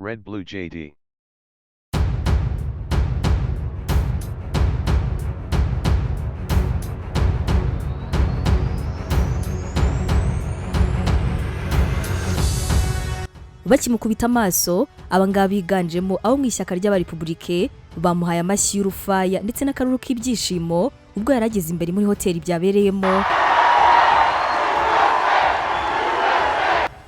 Red Blue JD. Bakimukubita amaso abangaba biganjemo abo mu ishyaka ry'abarepublike bamuhaye amashyi y'urufaya ndetse n'akaruru k'ibyishimo ubwo yarageze imbere muri hoteli byabereyemo.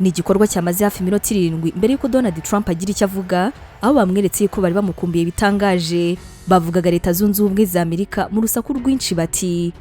Ni igikorwa cyamaze hafi iminota 7 mbere yuko Donald Trump agira icyo avuga, aho bamweretse ko bari bamukumbiye bitangaje. Bavugaga Leta Zunze Ubumwe za Amerika mu rusaku rwinshi bati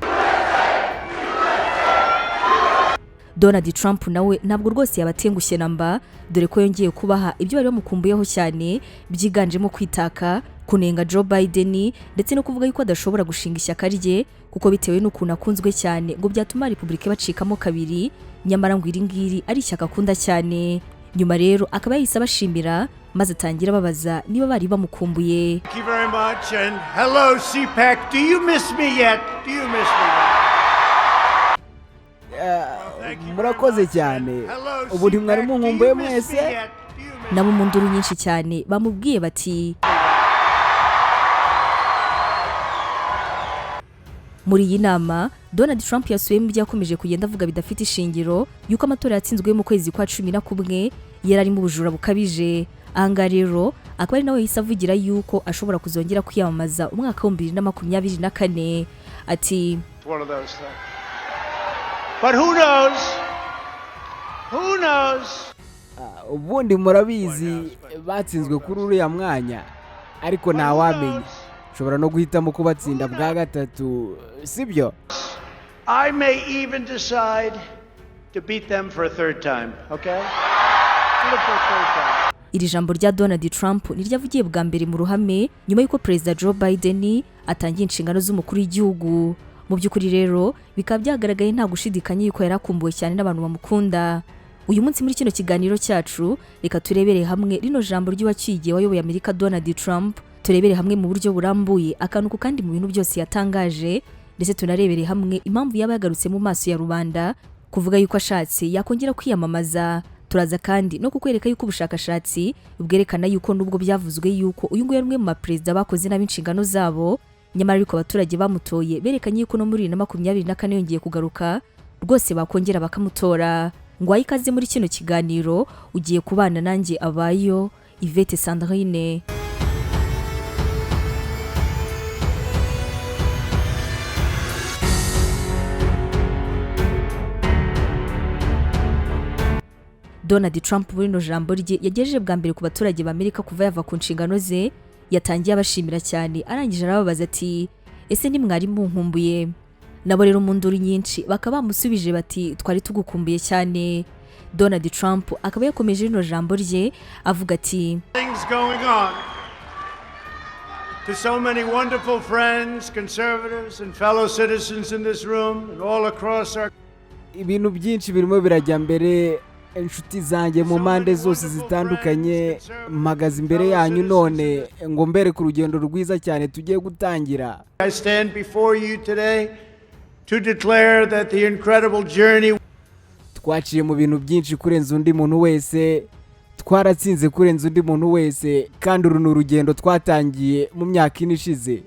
Donald Trump nawe ntabwo rwose yabatengushye namba, dore ko yongeye kubaha ibyo bari bamukumbuyeho cyane byiganjemo kwitaka, kunenga Joe Biden ndetse no kuvuga yuko adashobora gushinga ishyaka rye kuko bitewe n'ukuntu akunzwe cyane ngo byatuma Republike bacikamo kabiri, nyamara ngo iringiri ari ishyaka akunda cyane. Nyuma rero akaba yahise abashimira maze atangira babaza niba bari bamukumbuye. Thank you very much and hello CPAC, do you miss me yet? Do you miss me yet? Murakoze cyane. Ubu ntimwari munkumbuye mwese? Nabo mu nduru nyinshi cyane bamubwiye bati muri iyi nama Donald Trump yasubiyemo ibyakomeje kugenda avuga bidafite ishingiro yuko amatora yatsinzwe mu kwezi kwa 11 yari ari mu bujura bukabije. Anga rero akaba ari nawe yise avugira yuko ashobora kuzongera kwiyamamaza umwaka wa 2024. Ati But who knows? Who knows? Ubundi murabizi batsinzwe kuri uriya mwanya, ariko nta wamenye. Ushobora no guhitamo kubatsinda bwa gatatu, sibyo? I may even decide to beat them for a third time, okay? Iri jambo rya Donald Trump niryavugiye bwa mbere mu ruhame nyuma yuko President Joe Biden atangiye inshingano z'umukuru w'igihugu. Mu by'ukuri rero bikaba byagaragaye nta gushidikanya yuko yarakumbuwe cyane n'abantu bamukunda. Uyu munsi muri kino kiganiro cyacu reka turebere hamwe rino jambo ry'uwaciye wayoboye Amerika Donald Trump, turebere hamwe mu buryo burambuye akanuko kandi mu bintu byose yatangaje, ndetse tunarebere hamwe impamvu yaba yagarutse mu maso ya rubanda kuvuga yuko ashatse yakongera kwiyamamaza. Turaza kandi no kukwereka yuko ubushakashatsi bwerekana yuko nubwo byavuzwe yuko uyu nguyu ari umwe mu maperezida bakoze n'abinshingano zabo, nyamara ariko abaturage bamutoye berekanye yuko no muri 2024 yongeye kugaruka rwose bakongera bakamutora. Ngo ayikaze muri kino kiganiro ugiye kubana nanjye abayo Yvette Sandrine. Donald Trump muri no jambo rye yagejeje bwa mbere ku baturage b'Amerika kuva yava ku nshingano ze, yatangiye abashimira cyane arangije arababaza ati ese ni mwari munkumbuye? Nabo rero mu nduru nyinshi bakaba bamusubije bati twari tugukumbuye cyane. Donald Trump akaba yakomeje rino jambo rye avuga ati Things going on. To so many wonderful friends, conservatives and fellow citizens in this room and all across our Ibintu byinshi birimo birajya mbere, inshuti zanjye mu mpande zose zitandukanye, mpagaze imbere yanyu none ngo mbere ku rugendo rwiza cyane tugiye gutangira. I stand before you today to declare that the incredible journey Twaciye mu bintu byinshi kurenza undi muntu wese, twaratsinze kurenza undi muntu wese, kandi uru n'urugendo twatangiye mu myaka ine ishize.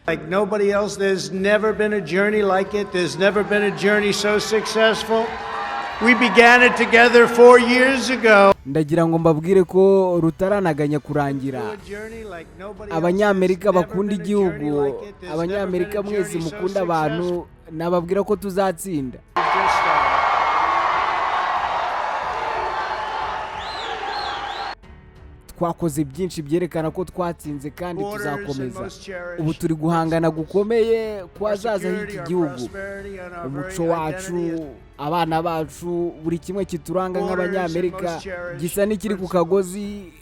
like nobody else. There's never been a journey like it. There's never been a journey so successful. We began it together 4 years ago. Ndagira ngo mbabwire ko rutaranaganya kurangira. Abanyamerika bakunda igihugu, Abanyamerika mwese mukunda abantu, nababwira ko tuzatsinda. Twakoze byinshi byerekana ko twatsinze kandi tuzakomeza. Ubu turi guhangana gukomeye kwazaza h'iki gihugu. Umuco wacu, abana bacu, buri kimwe kituranga nk'Abanyamerika gisa n'ikiri ku kagozi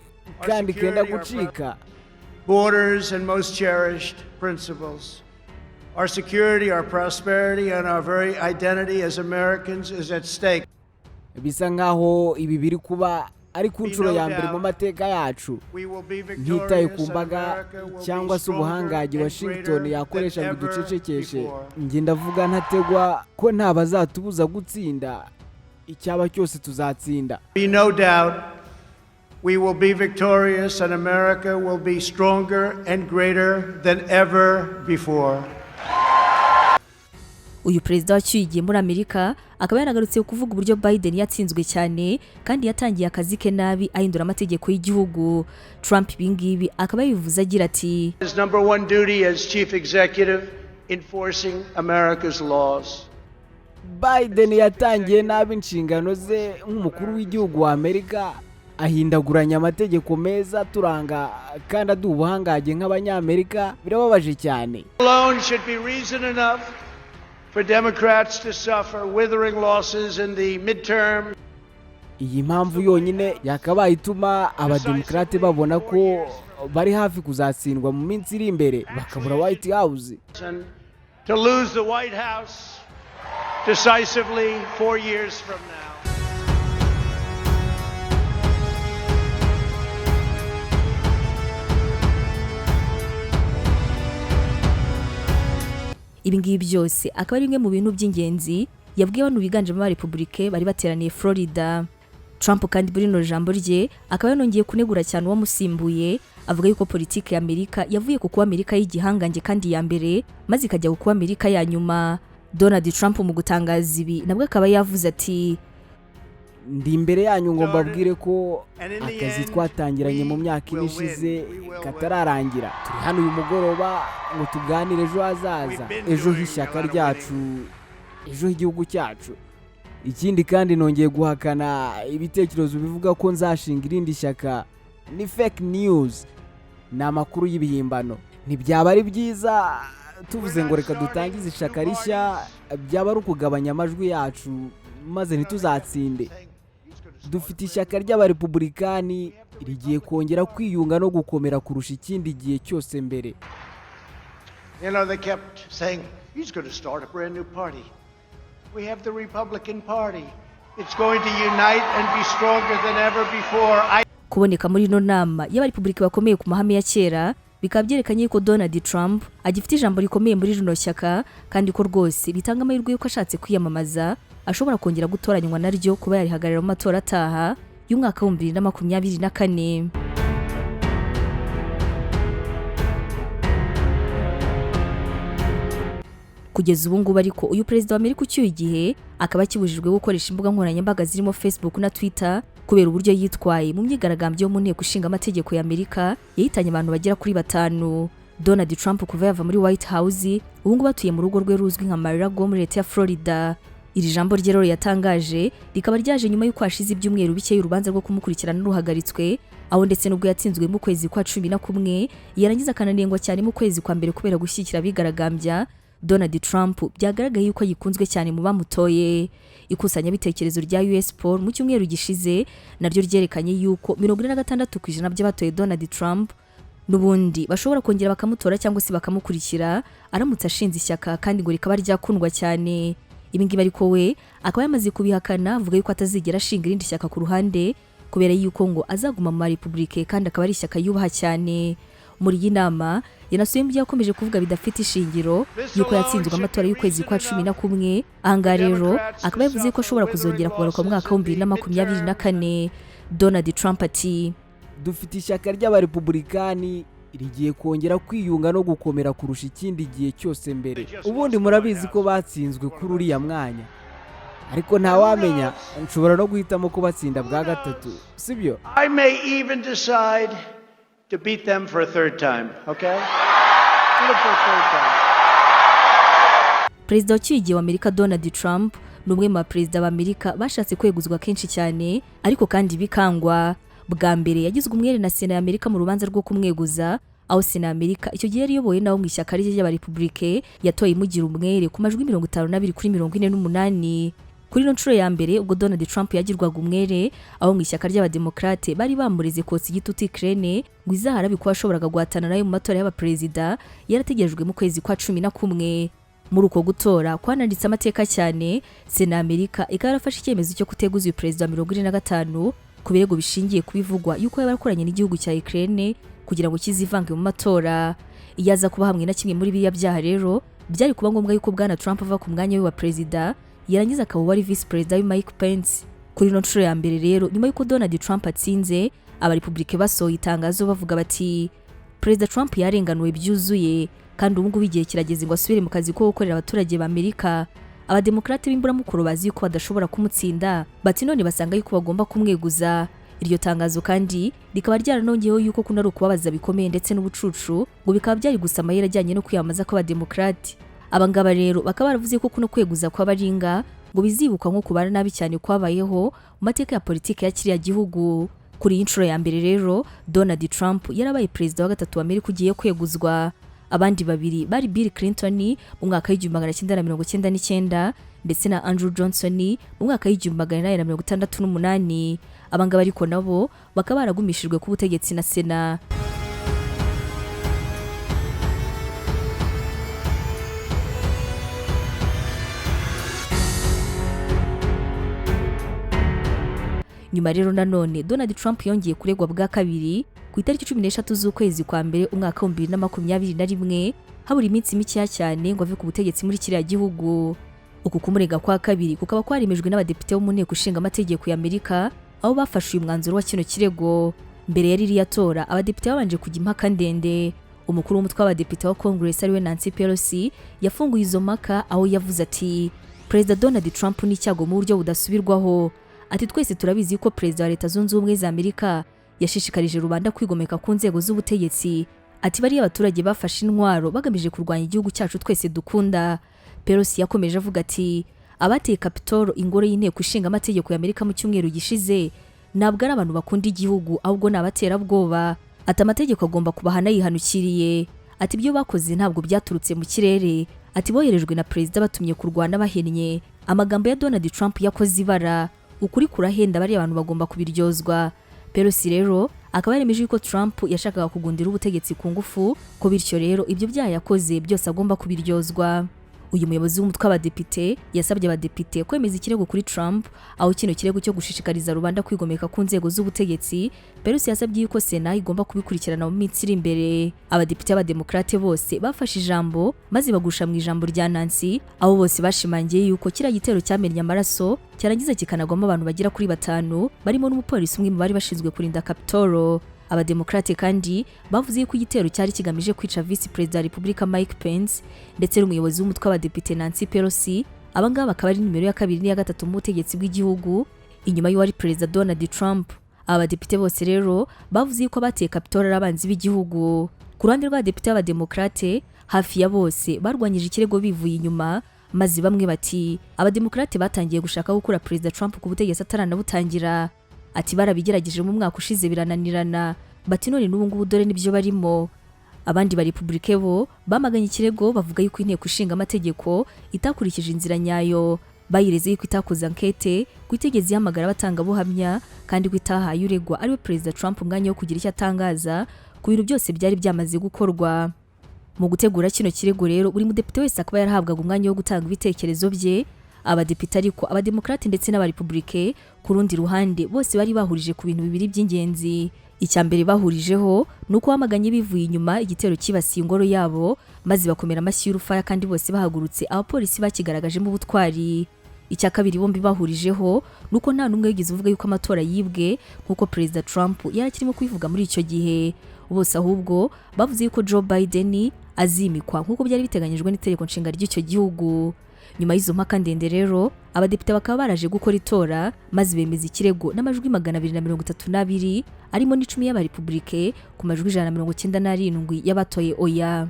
kandi kenda gucika. Borders and most cherished principles. Our security, our prosperity, and our very identity as Americans is at stake. Bisa nkaho ibi biri kuba ari ku nshuro ya mbere mu mateka yacu. Ntitaye ku mbaga cyangwa se ubuhangaji Washington yakoresha ngo ducecekeshe, njye ndavuga ntategwa ko nta bazatubuza gutsinda. Icyaba cyose tuzatsinda. Be no doubt We will be victorious and America will be stronger and greater than ever before. Uyu perezida wacyuye igihe muri Amerika akaba yaragarutse kuvuga uburyo Biden yatsinzwe cyane kandi yatangiye akazi ke nabi ahindura amategeko y'igihugu. Trump bingibi akaba yabivuze agira ati, His number one duty as chief executive enforcing America's laws. Biden yatangiye nabi inshingano ze nk'umukuru w'igihugu wa Amerika, ahindaguranya amategeko meza turanga kandi aduha ubuhangaje nk'abanyamerika. Birababaje cyane. Alone should be reason enough for Democrats to suffer withering losses in the midterm. Iyi mpamvu yonyine yakabaye ituma abademokrate babona ko bari hafi kuzatsindwa mu minsi iri imbere bakabura White House. And to lose the White House decisively 4 years from now. Ibi ngibi byose akaba ari bimwe mu bintu by'ingenzi yabwiye abantu biganjemo abarepublike bari bateraniye Florida. Trump kandi muri no jambo rye akaba yanongeye kunegura cyane uwamusimbuye, avuga yuko politiki ya Amerika yavuye ku kuba Amerika y'igihangange kandi ya mbere maze ikajya ku kuba Amerika ya nyuma. Donald Trump mu gutangaza ibi nabwo akaba yavuze ati, ndi imbere yanyu ngo mbabwire ko akazi twatangiranye mu myaka ine ishize katararangira. Turi hano uyu mugoroba ngo tuganire ejo hazaza, ejo h'ishyaka ryacu, ejo h'igihugu cyacu. Ikindi kandi nongeye guhakana ibitekerezo bivuga ko nzashinga irindi shyaka. Ni fake news, ni amakuru y'ibihimbano. Ntibyaba ari byiza tuvuze ngo reka dutangize ishyaka rishya, byaba ari ukugabanya amajwi yacu maze ntituzatsinde. Dufite ishyaka ry'abarepublikani rigiye kongera kwiyunga no gukomera kurusha ikindi gihe cyose mbere. You know, they kept saying, he's going to start a brand new party. We have the Republican Party. It's going to unite and be stronger than ever before. Kuboneka muri no nama y'abarepublika bakomeye ku mahame ya kera bikaba byerekanye ko Donald Trump agifite ijambo rikomeye muri rino shyaka kandi ko rwose bitanga amahirwe yuko ashatse kwiyamamaza ashobora kongera gutoranywa naryo kuba yarihagarara mu matora ataha y'umwaka wa 2024. Kugeza ubu ngubu ariko uyu perezida wa Amerika ucyuye igihe akaba akibujijwe gukoresha imbuga nkoranyambaga zirimo Facebook na Twitter kubera uburyo yitwaye mu myigaragambyo yo mu nteko ishinga amategeko ya Amerika yahitanye abantu bagera kuri 5. Donald Trump kuva yava muri White House ubu ngubu atuye mu rugo rwe ruzwi nka Mar-a-Lago muri leta ya Florida. Iri jambo rye rero yatangaje rikaba ryaje nyuma y'uko hashize ibyumweru bike y'urubanza rwo kumukurikirana n'uruhagaritswe, aho ndetse nubwo yatsinzwe mu kwezi kwa 11 yarangiza akananengwa cyane mu kwezi kwa mbere kubera gushyigikira abigaragambya. Donald Trump byagaragaye yuko yikunzwe cyane mu bamutoye. Ikusanya bitekerezo rya US Poll mu cyumweru gishize naryo ryerekanye yuko 46% by'abatoye Donald Trump nubundi bashobora kongera bakamutora cyangwa se bakamukurikira aramutse ashinze ishyaka kandi ngo rikaba ryakundwa cyane. Ibi ngibi ariko we akaba yamaze kubihakana avuga yuko atazigera ashinga irindi shyaka ku ruhande kubera yuko ngo azaguma mu Republike kandi akaba ari ishyaka yubaha cyane. Muri iyi nama yanasuye mu yakomeje kuvuga bidafite ishingiro yuko yatsinzwe amatora y'ukwezi kwa 11. Anga rero akaba yavuze ko ashobora kuzongera kugaruka mu mwaka wa 2024. Donald Trump ati, dufite ishyaka ry'abarepublikani rigiye kongera kwiyunga no gukomera kurusha ikindi gihe cyose mbere. Ubundi murabizi ko batsinzwe kuri uriya mwanya, ariko ntawamenya nshobora no guhitamo ko batsinda bwa gatatu, sibyo? I may even decide to beat them for a third time, okay? Look for a third time. Perezida w'igihe wa Amerika Donald Trump numwe mu perezida ba Amerika bashatse kweguzwa kenshi cyane ariko kandi bikangwa. Bwa mbere yagizwe umwere na Sena ya Amerika mu rubanza rwo kumweguza, aho Sena ya Amerika icyo gihe yari yoboye nawo mu ishyaka ry'abarepublike yatoye imugira umwere ku majwi 52 kuri 48. Kuri no nshuro ya mbere ubwo Donald Trump yagirwaga umwere, aho mu ishyaka ry'abademokrate bari bamureze kotsa igitutu Ukraine ngo izahara bikuba ashoboraga guhatana nayo mu matora y'abaperezida yarategerejwe mu kwezi kwa 11. Muri uko gutora kwananditse amateka cyane, Sena ya Amerika ikaba yarafashe icyemezo cyo kuteguza uyu perezida wa 45 ku birego bishingiye kubivugwa yuko yabarakoranye n'igihugu cya Ukraine kugira ngo kizivange mu matora. Iyaza kuba hamwe na kimwe muri biya byaha rero byari kuba ngombwa yuko bwana Trump ava ku mwanya we wa perezida yarangiza akaba wari vice perezida Mike Pence. Kuri no nshuro ya mbere rero nyuma yuko Donald Trump atsinze abarepublike basohoye itangazo bavuga bati Perezida Trump yarenganuwe byuzuye kandi ubu ngubu igihe kirageze ngo asubire mu kazi ko gukorera abaturage b'Amerika. Abademokrate b'imburamukoro bazi yuko badashobora kumutsinda, bati none basanga yuko bagomba kumweguza. Iryo tangazo kandi rikaba ryaranongeyeho yuko kuno ari ukubabaza bikomeye ndetse n'ubucucu ngo bikaba byari gusa amayeri ajyanye no kwiyamamaza kw'abademokrate. Abangaba rero bakaba baravuze ko kuno kweguza kw'abaringa ngo bizibuka nko kubara nabi cyane kwabayeho mu mateka ya politiki ya kiriya gihugu. Kuri iyi nshuro ya mbere rero Donald Trump yarabaye perezida wa gatatu wa Amerika ugiye kweguzwa. Abandi babiri bari Bill Clinton mu mwaka w'1999 ndetse na Andrew Johnson mu mwaka w'1968. Abangaba ariko nabo bakaba baragumishijwe ku butegetsi na Sena. Nyuma rero nanone Donald Trump yongeye kuregwa bwa kabiri ku itariki 13 z'ukwezi kwa mbere umwaka wa 2021 habura iminsi mike cyane ngo ave ku butegetsi muri kiriya gihugu. Uku kumurega kwa kabiri kukaba kwarimejwe n'abadepite bo mu nteko ishinga amategeko ya Amerika, aho bafashe uyu mwanzuro wa kino kirego. Mbere yari iriya tora abadepite babanje kujya impaka ndende. Umukuru w'umutwe w'abadepite wa Congress ariwe Nancy Pelosi yafunguye izo mpaka, aho yavuze ati Perezida Donald Trump ni icyago mu buryo budasubirwaho. Ati twese turabizi ko Perezida wa Leta Zunze Ubumwe za Amerika yashishikarije rubanda kwigomeka ku nzego z'ubutegetsi. Ati bari abaturage bafashe intwaro bagamije kurwanya igihugu cyacu twese dukunda. Pelosi yakomeje avuga ati abateye Capitol, ingoro y'inteko ishinga amategeko ya Amerika mu cyumweru gishize, ntabwo ari abantu bakunda igihugu ahubwo ni abaterabwoba. Ati amategeko agomba kubahana yihanukiriye. Ati ibyo bakoze ntabwo byaturutse mu kirere. Ati boherejwe na perezida batumye kurwana bahennye. Amagambo ya Donald Trump yakoze ibara. Ukuri kurahenda bari abantu bagomba kubiryozwa. Pelosi rero akaba yaremeje ko Trump yashakaga kugundira ubutegetsi ku ngufu, ko bityo rero ibyo byaha yakoze byose agomba kubiryozwa. Uyu muyobozi w'umutwe w'abadepite yasabye abadepite kwemeza ikirego kuri Trump, aho kino kirego cyo gushishikariza rubanda kwigomeka ku nzego z'ubutegetsi Pelosi yasabye yuko Sena igomba kubikurikirana mu minsi iri imbere. Abadepite b'abademokrate bose bafashe ijambo maze bagusha mu ijambo rya Nancy, aho bose bashimangiye yuko kiriya gitero cyamennye amaraso cyarangiza kikanagwamo abantu bagera kuri 5 barimo n'umupolisi umwe mu bari bashinzwe kurinda Capitol. Abademokrate kandi bavuze ko igitero cyari kigamije kwica Vice President wa Republika Mike Pence ndetse n'umuyobozi w'umutwe w'abadepite Nancy Pelosi. Abangaba bakaba ari nimero ya kabiri n'iya gatatu mu butegetsi bw'igihugu inyuma y'uwari Perezida Donald Trump. Abadepite bose rero bavuze ko bateye Capitol ari abanzi b'igihugu. Ku ruhande rw'abadepite b'abademokrate hafi ya bose barwanyije ikirego bivuye inyuma, maze bamwe bati abademokrate batangiye gushaka gukura Perezida Trump ku butegetsi ataranabutangira. Ati barabigerageje mu mwaka ushize birananirana, bati none n'ubu ngubu dore nibyo barimo. Abandi ba Republike bo bamaganye ikirego bavuga yuko inteko ishinga amategeko itakurikije inzira nyayo. Bayireze yuko itakoze enquete, kwitegeza yamagara batanga buhamya kandi kwitahaye uregwa ariwe Perezida Trump umwanya wo kugira icyo atangaza ku bintu byose byari byamaze gukorwa. Mu gutegura kino kirego rero buri mudepite wese akaba yarahabwaga umwanya wo gutanga ibitekerezo bye. Abadepite ariko abademokrate ndetse n'abarepublike ku rundi ruhande bose bari bahurije ku bintu bibiri by'ingenzi. Icya mbere bahurijeho nuko bamaganye bivuye inyuma igitero kibasiye ingoro yabo, maze bakomera amashyi y'urufaya kandi bose bahagurutse abapolisi bakigaragajemo ubutwari. Icya kabiri bombi bahurijeho nuko nta numwe yigeze uvuga yuko amatora yibwe nkuko Perezida Trump yarakirimo kubivuga muri icyo gihe. Bose ahubwo bavuze yuko Joe Biden azimikwa nkuko byari biteganyijwe n'itegeko nshinga ry'icyo gihugu. Nyuma y'izo mpaka ndende rero abadepite bakaba baraje gukora itora maze bemeza ikirego n'amajwi 232 arimo n'10 y'abarepublike ku majwi 197 y'abatoye oya.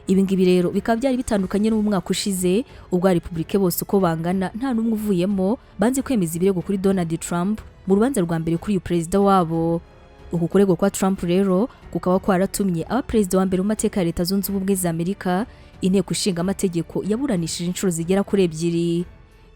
Ibi ngibi rero bikaba byari bitandukanye no mu mwaka ushize ubwo Republike bose uko bangana nta numwe uvuyemo banze kwemeza ibirego kuri Donald Trump mu rubanza rwa mbere kuri uyu perezida wabo. Uku kurego kwa Trump rero kukaba kwaratumye aba perezida wa mbere mu mateka ya Leta Zunze Ubumwe za Amerika inteko ishinga amategeko yaburanishije inshuro zigera kuri 2.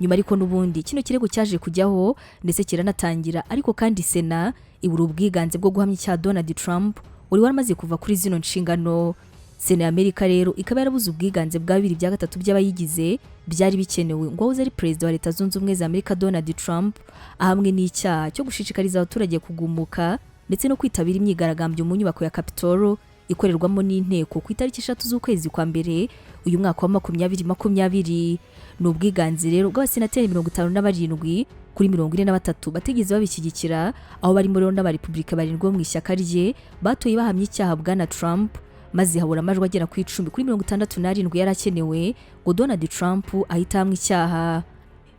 Nyuma ariko n'ubundi kino kirego cyaje kujyaho ndetse kiranatangira, ariko kandi Sena ibura ubwiganze bwo guhamya icya Donald Trump uri waramaze kuva kuri zino nshingano. Sena ya Amerika rero ikaba yarabuze ubwiganze bwa 2/3 by'abayigize byari bikenewe ngo ahuze ari perezida wa Leta Zunze Ubumwe za Amerika Donald Trump ahamwe n'icyaha cyo gushishikariza abaturage kugumuka ndetse no kwitabira imyigaragambyo mu nyubako ya Capitol ikorerwamo n'inteko ku itariki 3 z'ukwezi kwa mbere uyu mwaka wa 2020. N'ubwiganze rero bw'abasenateri 57 kuri 43 batigeze babishyigikira, aho barimo rero n'abarepublika barindwi mu ishyaka rye batoye bahamye icyaha bwana Trump, maze habura amajwi agera ku 10 kuri 67 yarakenewe ngo Donald Trump ahitamwe icyaha.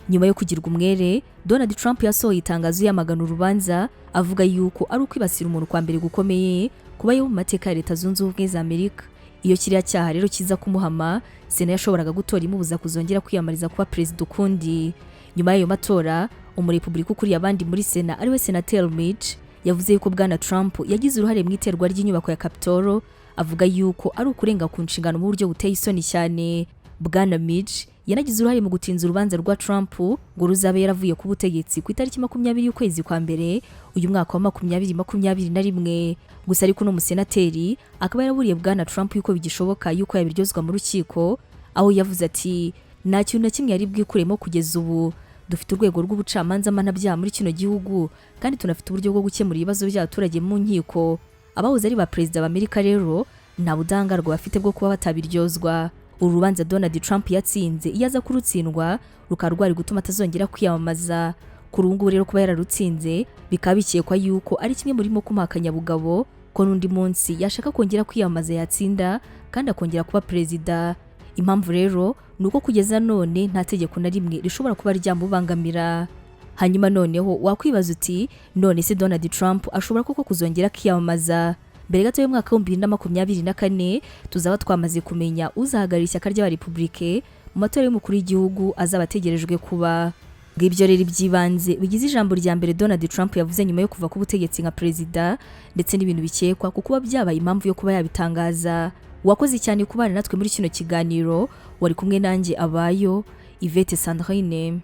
Nyuma yo kugirwa umwere, Donald Trump yasohoye itangazo yamagana urubanza avuga yuko ari ukwibasira umuntu kwa mbere gukomeye kubayeho mu mateka ya Leta Zunze Ubumwe za Amerika. Iyo kiriya cyaha rero kiza kumuhama, Sena yashoboraga gutora imubuza kuzongera kwiyamariza kuba perezida ukundi. Nyuma y'ayo matora, umurepublika ukuriye abandi muri Sena ariwe Senator Mitch yavuze yuko bwana Trump yagize uruhare mu iterwa ry'inyubako ya Capitol, avuga yuko ari ukurenga ku nshingano mu buryo buteye isoni cyane. Bwana Mitch yanagize uruhare mu gutinza urubanza rwa Trump ngo ruzabe yaravuye ku butegetsi ku itariki 20 y'ukwezi kwa mbere uyu mwaka wa 2021. Gusa ariko no musenateri akaba yaraburiye bwana Trump yuko bigishoboka yuko yabiryozwa mu rukiko, aho yavuze ati nta kintu na kimwe yari bwikuremo kugeza ubu. Dufite urwego rw'ubucamanza mpanabyaha muri kino gihugu kandi tunafite uburyo bwo gukemura ibibazo by'abaturage mu nkiko. Abahoze ari ba perezida b'Amerika rero nta budangarwa bafite bwo kuba batabiryozwa. Urubanza Donald Trump yatsinze iyo aza kurutsindwa rukaba rwari gutuma atazongera kwiyamamaza. Kuri ubu ngubu rero kuba yararutsinze bikaba bikekwa yuko ari kimwe murimo kumuhakanya bugabo ko n'undi munsi yashaka kongera kwiyamamaza yatsinda kandi akongera kuba perezida. Impamvu rero ni uko kugeza none nta tegeko na rimwe rishobora kuba ryamubangamira. Hanyuma noneho wakwibaza uti none se Donald Trump ashobora koko kuzongera kwiyamamaza? Mbere gato y'umwaka wa 2024 tuzaba twamaze kumenya uzahagarira ishyaka ry'abarepublike mu matora y'umukuru w'igihugu azaba ategerejwe kuba. Ngibyo rero ibyibanze bigize ijambo rya mbere Donald Trump yavuze nyuma yo kuva ku butegetsi nka perezida, ndetse n'ibintu bikekwa kuko byabaye impamvu yo kuba yabitangaza. Wakoze cyane kubana natwe muri kino kiganiro, wari kumwe nanjye Abayo Yvette Sandrine.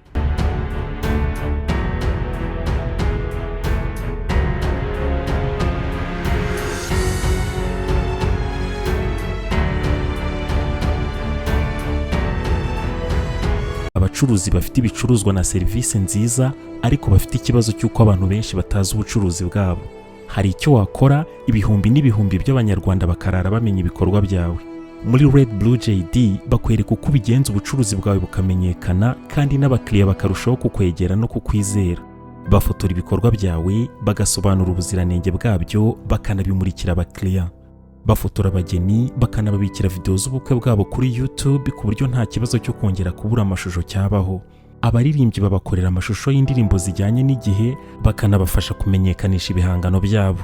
Abacuruzi bafite ibicuruzwa na serivisi nziza ariko bafite ikibazo cy'uko abantu benshi batazi ubucuruzi bwabo. Hari icyo wakora ibihumbi n'ibihumbi by'abanyarwanda bakarara bamenya ibikorwa byawe. Muri Red Blue JD bakwereka uko ubigenza ubucuruzi bwawe bukamenyekana kandi n'abakiriya bakarushaho kukwegera no kukwizera. Bafotora ibikorwa byawe, bagasobanura ubuziranenge bwabyo, bakanabimurikira abakiriya. Bafotora abageni, bakanababikira video z'ubukwe bwabo kuri YouTube ku buryo nta kibazo cyo kongera kubura amashusho cyabaho. Abaririmbyi babakorera amashusho y'indirimbo zijyanye n'igihe, bakanabafasha kumenyekanisha ibihangano byabo.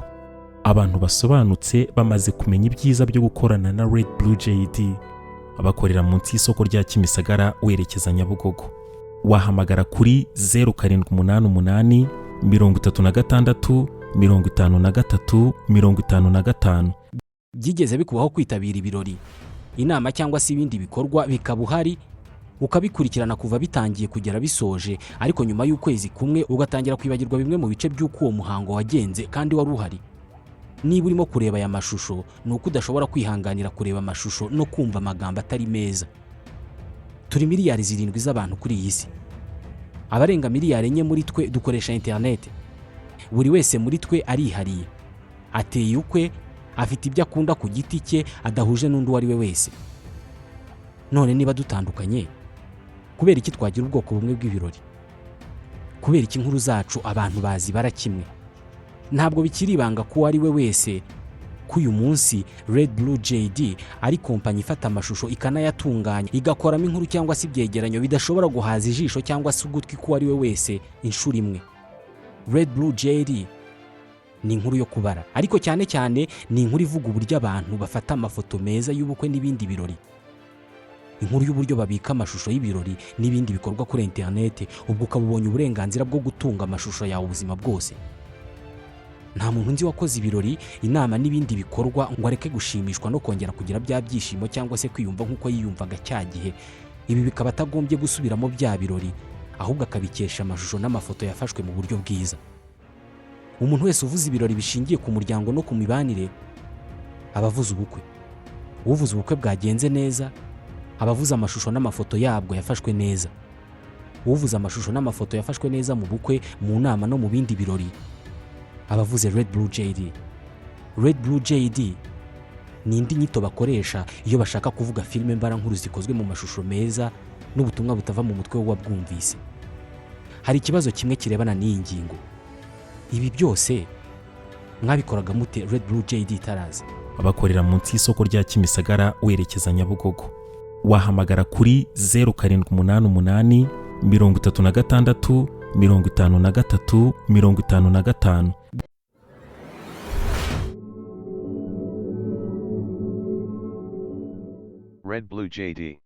Abantu basobanutse bamaze kumenya ibyiza byo gukorana na Red Blue JD. Abakorera munsi y'isoko rya Kimisagara werekeza Nyabugogo. Wahamagara kuri 0788 36 53 55. Byigeze bikubaho kwitabira ibirori, inama cyangwa se ibindi bikorwa bikaba uhari ukabikurikirana kuva bitangiye kugera bisoje, ariko nyuma y'ukwezi kumwe ugatangira kwibagirwa bimwe mu bice by'uko uwo muhango wagenze kandi wari uhari? Niba urimo kureba aya mashusho ni uko udashobora kwihanganira kureba amashusho no kumva amagambo atari meza. Turi miliyari 7 z'abantu kuri iyi si. Abarenga miliyari 4 muri twe dukoresha internet. Buri wese muri twe arihariye, ateye ukwe, afite ibyo akunda ku giti cye adahuje n'undi wari we wese. None niba dutandukanye, kubera iki twagira ubwoko bumwe bw'ibirori? Kubera iki inkuru zacu abantu bazi barakimwe? Ntabwo bikiri ibanga ko ari we wese ko uyu munsi Red Blue JD ari kompanyi ifata amashusho ikanayatunganya, igakoramo inkuru cyangwa se ibyegeranyo bidashobora guhaza ijisho cyangwa se ugutwi ko ari we wese inshuro imwe. Red Blue JD ni inkuru yo kubara, ariko cyane cyane ni inkuru ivuga uburyo abantu bafata amafoto meza y'ubukwe n'ibindi birori. Inkuru y'uburyo babika amashusho y'ibirori n'ibindi bikorwa kuri internet, ubwo ukabubonye uburenganzira bwo gutunga amashusho yawe ubuzima bwose. Nta muntu nzi wakoze ibirori, inama n'ibindi bikorwa ngo areke gushimishwa no kongera kugira bya byishimo cyangwa se kwiyumva nk'uko yiyumvaga cya gihe. Ibi bikaba atagombye gusubiramo bya birori, ahubwo akabikesha amashusho n'amafoto yafashwe mu buryo bwiza. Umuntu wese uvuze ibirori bishingiye ku muryango no ku mibanire abavuze ubukwe. Uvuze ubukwe bwagenze neza abavuze amashusho n'amafoto yabwo yafashwe neza. Uvuze amashusho n'amafoto yafashwe neza mu bukwe, mu nama no mu bindi birori abavuze Red Blue JD. Red Blue JD ni indi nyito bakoresha iyo bashaka kuvuga filime mbarankuru zikozwe mu mashusho meza n'ubutumwa butava mu mutwe w'uwabwumvise. hari ikibazo kimwe kirebana n'iyi ngingo. Ibi byose mwabikoraga mute Red Blue JD itaraza? bakorera munsi y'isoko rya Kimisagara werekeza Nyabugogo. Wahamagara kuri 0788 36 53 55. Red Blue JD.